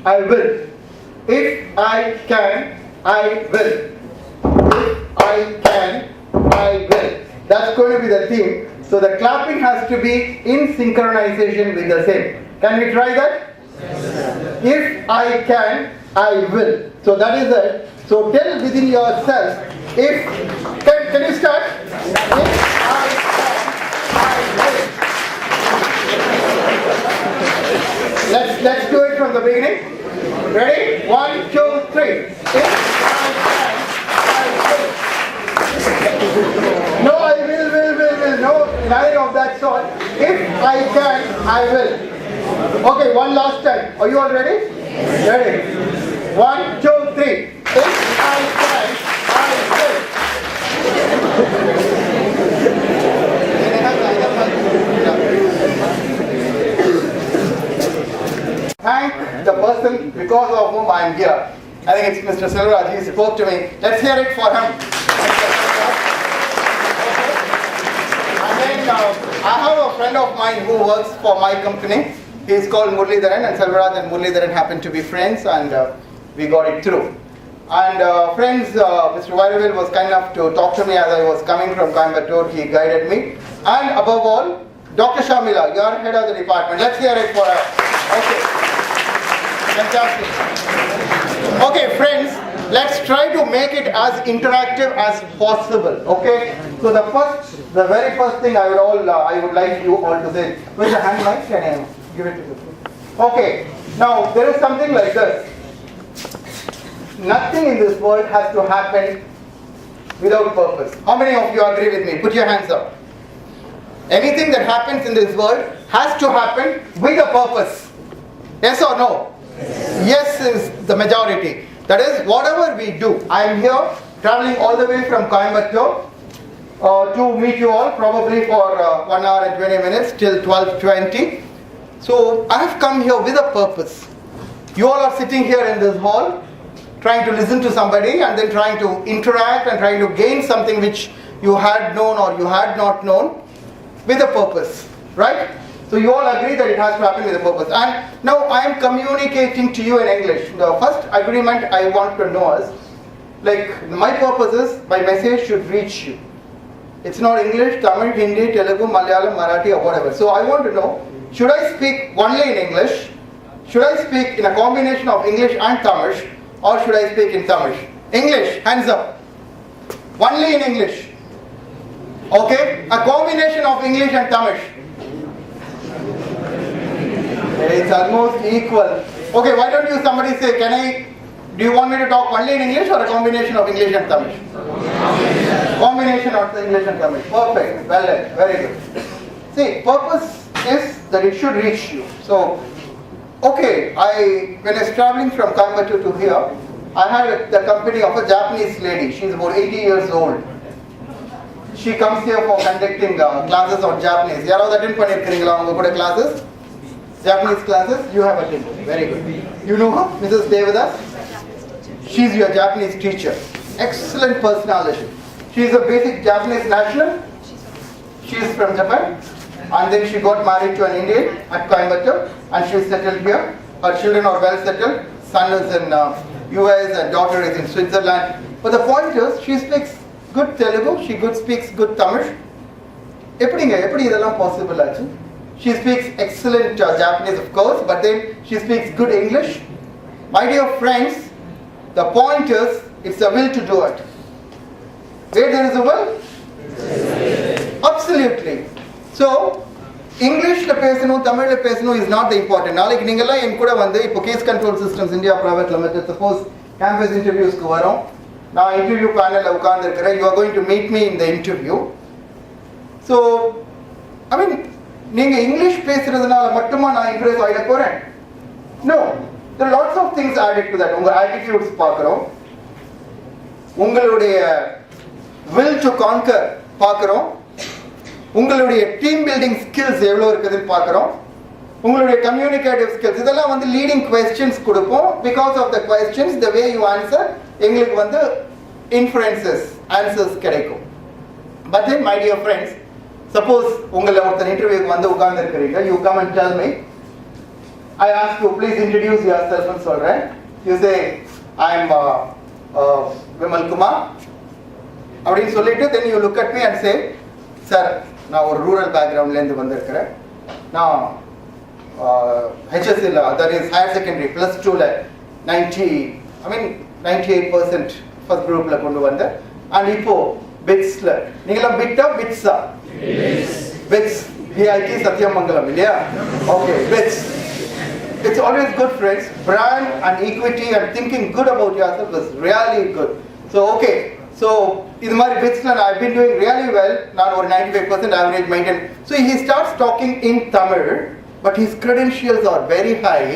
I will. If I can, I will. If I can, I will. That's going to be the theme. So the clapping has to be in synchronization with the same. Can we try that? Yes. If I can, I will. So that is it. So tell within yourself. If can you start? If I can, I will. Let's do it from the beginning. Ready? 1, 2, 3. If I can, I will. No, I will. No, nothing of that sort. If I can, I will. Okay, one last time. Are you all ready? Ready? 1, 2, 3. If I can, I will. Thank the person because of whom I am here. I think it's Mr. Silveraj. He spoke to me. Let's hear it for him. And then I have a friend of mine who works for my company. He is called Muralidharan, and Silveraj and Muralidharan happen to be friends, and we got it through. And friends, Mr. Vairavel was kind enough to talk to me as I was coming from Coimbatore. He guided me. And above all, Dr. Shamila, you are head of the department. Let's hear it for her. Okay. Fantastic. Okay, friends, let's try to make it as interactive as possible. Okay. So the very first thing I would like you all to say. Where's the hand mic? Can I give it to you? Okay. Now there is something like this. Nothing in this world has to happen without purpose. How many of you agree with me? Put your hands up. Anything that happens in this world has to happen with a purpose. Yes or no? Yes is the majority. That is, whatever we do. I am here traveling all the way from Coimbatore to meet you all, probably for 1 hour and 20 minutes till 12:20. So I have come here with a purpose. You all are sitting here in this hall, trying to listen to somebody and then trying to interact and trying to gain something which you had known or you had not known with a purpose, right? So you all agree that it has to happen with a purpose. And now I am communicating to you in English. The first agreement I want to know is, like, my purpose is my message should reach you. It's not English, Tamil, Hindi, Telugu, Malayalam, Marathi or whatever. So I want to know, should I speak only in English? Should I speak in a combination of English and Tamil? Or should I speak in Tamil? English, hands up. Only in English. Okay? A combination of English and Tamil. It's almost equal. Okay, why don't you somebody say, do you want me to talk only in English or a combination of English and Tamil? Combination of English and Tamil. Perfect. Well done. Very good. See, purpose is that it should reach you. So, okay, when I was traveling from Coimbatore to here, I had the company of a Japanese lady. She's about 80 years old. She comes here for conducting classes on Japanese. Yaro attend panirukkinga classes? Japanese classes? You have attended. Very good. You know her? Mrs. Devadas? She's your Japanese teacher. Excellent personality. She's a basic Japanese national. She's from Japan. And then she got married to an Indian at Coimbatore and she's settled here. Her children are well settled. Son is in US and daughter is in Switzerland. But the point is, she speaks good Telugu, she speaks good Tamil. Eppadi idella possible achu? She speaks excellent Japanese, of course, but then she speaks good English. My dear friends, the point is, it's the will to do it. Where there is a will? Absolutely. So, English la pesano, Tamil la pesano is not the important. Nalike ningala en kuda vande ipo Case Control Systems India Private Limited, suppose campus interviews ku varom. Now interview panel la ukandirukren, you are going to meet me in the interview. So, I mean, நீங்க English பேசுறதுனால மட்டுமா நான் Impress ஆயிட போறேன்? No, there are lots of things added to that. உங்க attitudes பார்க்கறோம், உங்களுடைய will to conquer பார்க்கறோம், உங்களுடைய team building skills எவ்வளவு இருக்குதுன்னு பார்க்கறோம், உங்களுடைய communicative skills இதெல்லாம் வந்து leading questions கொடுப்போம். Because of the questions, the way you answer, எங்களுக்கு வந்து inferences, answers கிடைக்கும். But then, my dear friends, suppose உங்களை ஒருத்தர் இன்டர்வியூக்கு வந்து உட்கார்ந்து இருக்கிறீங்க, you come and tell me, I ask you, please introduce yourself and so on. You say, I am Vimal Kumar. அப்படின்னு சொல்லிட்டு then you look at me and say, sir, நான் ஒரு rural background லேருந்து வந்திருக்கிறேன். நான் HSC that is higher secondary plus 2ல 98% first groupல கொண்டு வந்தேன். And இப்போ bitsல நீங்களாம் பிட்டா பிட்ஸா? bits EIE சத்தியமங்கலம் இல்லையா? Okay, bits. It's always good, friends. Brand and equity and thinking good about yourself is really good. So okay, so in my bitsla I've been doing really well. Now over 95% average maintained. So he starts talking in Tamil, but his credentials are very high.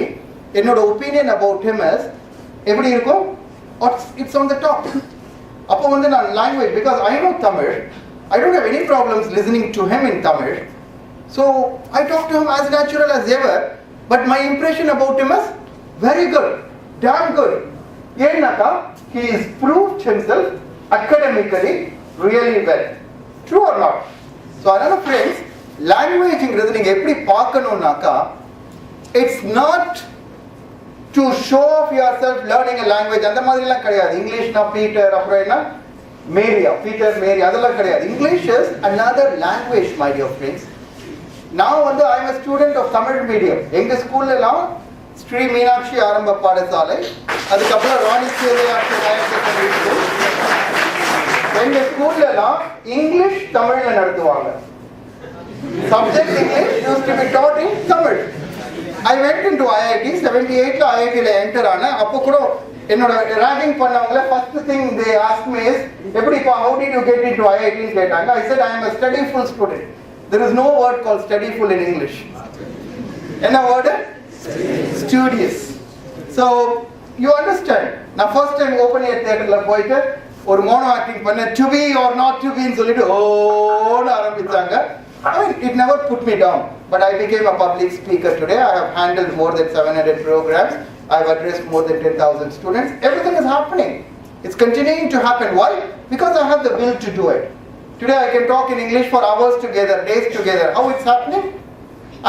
என்னோட opinion about him is எப்படி இருக்கும்? It's on the top. அப்போ வந்து நான் language, because I know Tamil, I don't have any problems listening to him in Tamil. So I talk to him as natural as ever. But my impression about him is very good, damn good. Yenaka, he has proved himself academically really well. True or not? So another friends, language ingradhu neenga eppadi paakanumnaka, it's not to show off yourself learning a language. And the madrilam kadiyadu. English na Peter apra enna Maria, Peter Mary adella kadiyadu. English is another language, my dear friends. Now I am a student of Tamil medium. எங்க ஸ்கூல்ல எல்லாம் ஸ்ரீ மீனாட்சி ஆரம்ப பாடசாலை, அதுக்கப்புறம் ராணி சேவையாட்சி higher secondary school. எங்க ஸ்கூல்ல எல்லாம் English தமிழ்ல நடத்துவாங்க. Subject English used to be taught in Tamil. I went into IIT 78 ல IIT ல என்டர் ஆன. அப்போ கூட என்னோட ragging பண்ணவங்கள first thing they asked me is எப்படிப்பா how did you get into IIT ன்னு கேட்டாங்க. I said I am a studyful student. There is no word called studyful in English. Enna word? Studious. So you understand. Now first time open air theatre la poite or mono acting panna to be or not to be nu solittu oh nu aarambichanga. I mean, it never put me down, but I became a public speaker today. I have handled more than 700 programs. I have addressed more than 10,000 students. Everything is happening. It's continuing to happen. Why? Because I have the will to do it. Today I can talk in English for hours together, days together. How it's happening?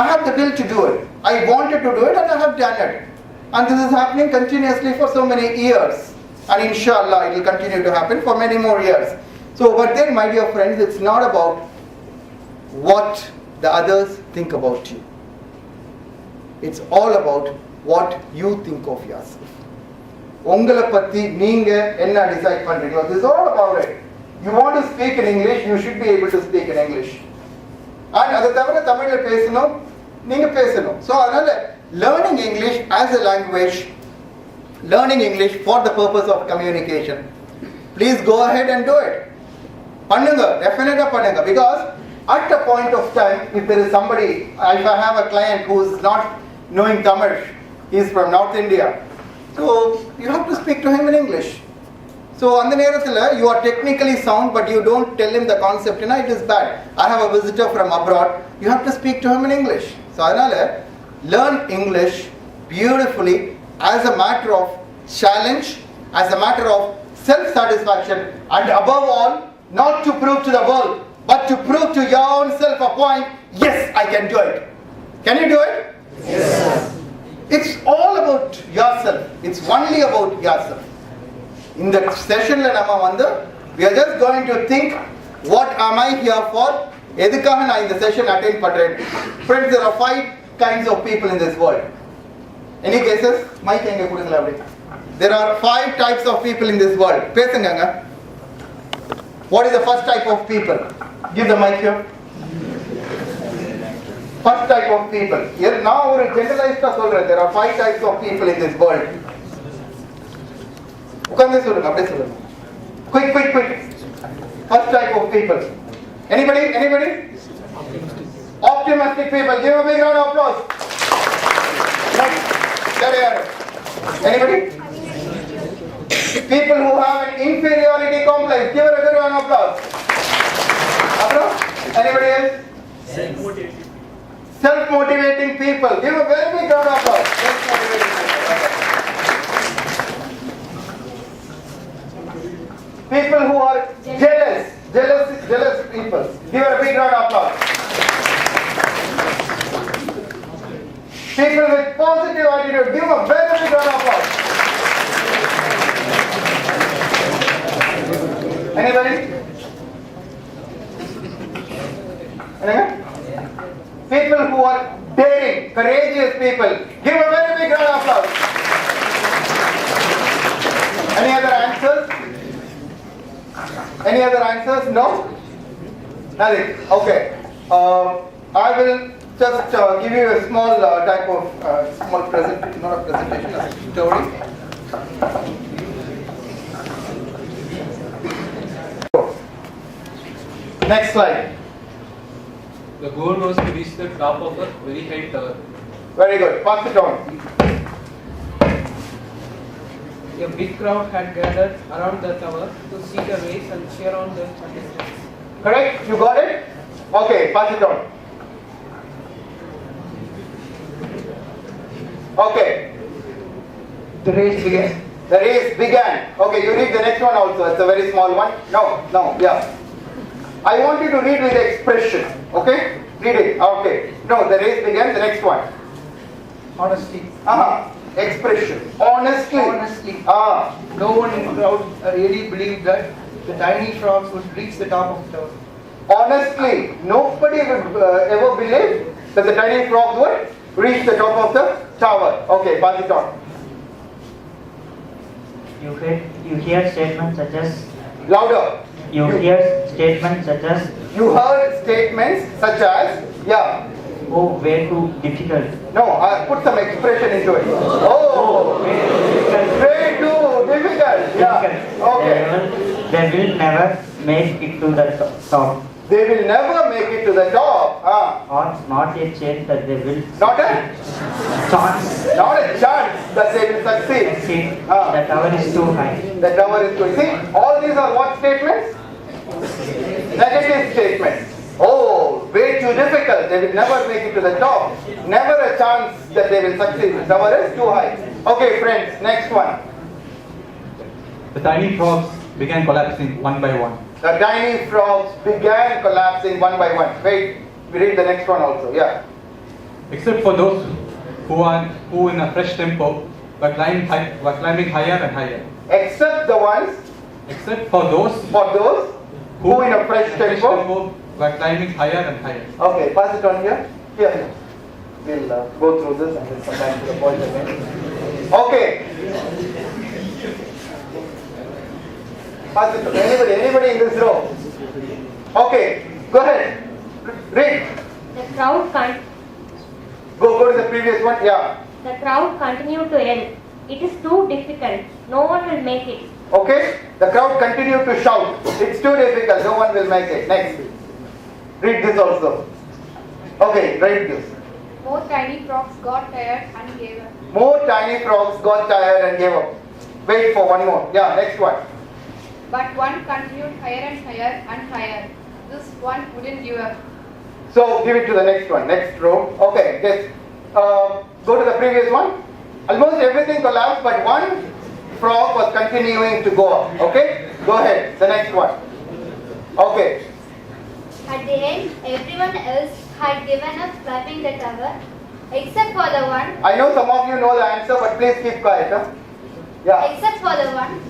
I have the will to do it. I wanted to do it and I have done it. And this is happening continuously for so many years. And inshallah it will continue to happen for many more years. So, but then my dear friends, it's not about what the others think about you. It's all about what you think of yourself. உங்களை பத்தி நீங்க என்ன decide பண்றீங்களோ, this is all about it. You want to speak in English, you should be able to speak in English. And அதை தவிர தமிழ்ல பேசணும், நீங்க பேசணும். So அதனால learning English as a language, learning English for the purpose of communication. Please go ahead and do it. பண்ணுங்க, definitely பண்ணுங்க. Because at a point of time, if there is somebody, if I have a client who is not knowing Tamil, he is from North India, so you have to speak to him in English. So on the நேரத்துல you are technically sound but you don't tell him the concept, you know, it is bad. I have a visitor from abroad, you have to speak to him in English. So அதனால learn English beautifully as a matter of challenge, as a matter of self-satisfaction, and above all not to prove to the world but to prove to your own self a point, yes, I can do it. Can you do it? Yes. It's all about yourself. It's only about yourself. In the session la nama vandu we are just going to think, what am I here for? Edukkaga na indha session attend pandren. Friends, there are 5 kinds of people in this world. Any cases? Mic enga kudungala apdi. There are 5 types of people in this world. Pesunga. What is the first type of people? Give the mic here. First type of people. Here now or generalized ka solren. There are 5 types of people in this world. உட்கார்ந்து சொல்லுங்க, அப்படியே சொல்லுங்க. Quick. First type of people. Anybody? Optimistic people. Give a big round of applause. Next. Anybody? People who have an inferiority complex. Give a big round of applause. Anybody else? Self-motivating people. Give a very big round of applause. Self-motivating people. People who are jealous people. Give a big round of applause. People with positive gratitude. Give a very big round of applause. Anybody? Anyone? People who are daring, courageous people. Give a very big round of applause. Any other answers? Any other answers? No? Nothing. Okay. I will just give you a small type of small presentation, not a presentation, a story. Next slide. The goal was to reach the top of a very high tower. Very good. Pass it on. A big crowd had gathered around the tower to see the race and cheer on the contestants. Correct? You got it? Okay, pass it on. Okay. The race began. The race began. Okay, you read the next one also. It's a very small one. No, yeah. I want you to read with expression. Okay? Read it. Okay. No, the race began. The next one. Honestly. Expression. Honestly. No one in the crowd really believed that the tiny frogs would reach the top of the tower. Honestly, nobody would ever believe that the tiny frogs would reach the top of the tower. Okay, pass it on. You hear statements such as Louder. you hear statements such as You heard statements such as, yeah. oh, way too difficult. No, put some expression into it. Oh, way too difficult. Yeah. Okay. They will never make it to the top. They will never make it to the top. Or not a chance that they will Not a chance. Not a chance that they will succeed. See, the tower is too high. The tower is good. See, all these are what statements? Negative statements. Oh, way too difficult. They will never make it to the top. Never a chance that they will succeed. The tower is too high. Okay, friends, next one. The tiny frogs began collapsing one by one. The tiny frogs began collapsing one by one. Wait, we read the next one also. Yeah. Except for those who in a fresh tempo were climbing higher and higher. Except the ones. Except for those who in a fresh tempo were climbing higher and higher. Okay, pass it on here. Here. We'll go through this and then come back to the point again. Okay. Pass it on. Anybody in this row? Okay, go ahead. Read. The crowd Go to the previous one. Yeah. The crowd continued to yell. It is too difficult. No one will make it. Okay. The crowd continued to shout. It's too difficult. No one will make it. Next. Read this also. Okay, read this. More tiny frogs got tired and gave up. More tiny frogs got tired and gave up. Wait for one more. Yeah, next one. But one continued higher and higher and higher. This one wouldn't give up. So give it to the next one. Next row. Okay, yes. Go to the previous one. Almost everything collapsed, but one frog was continuing to go up. Okay? Go ahead. The next one. Okay. At the end, everyone else had given up climbing the tower, except for the one. I know some of you know the answer, but please keep quiet. Huh? Yeah. Except for the one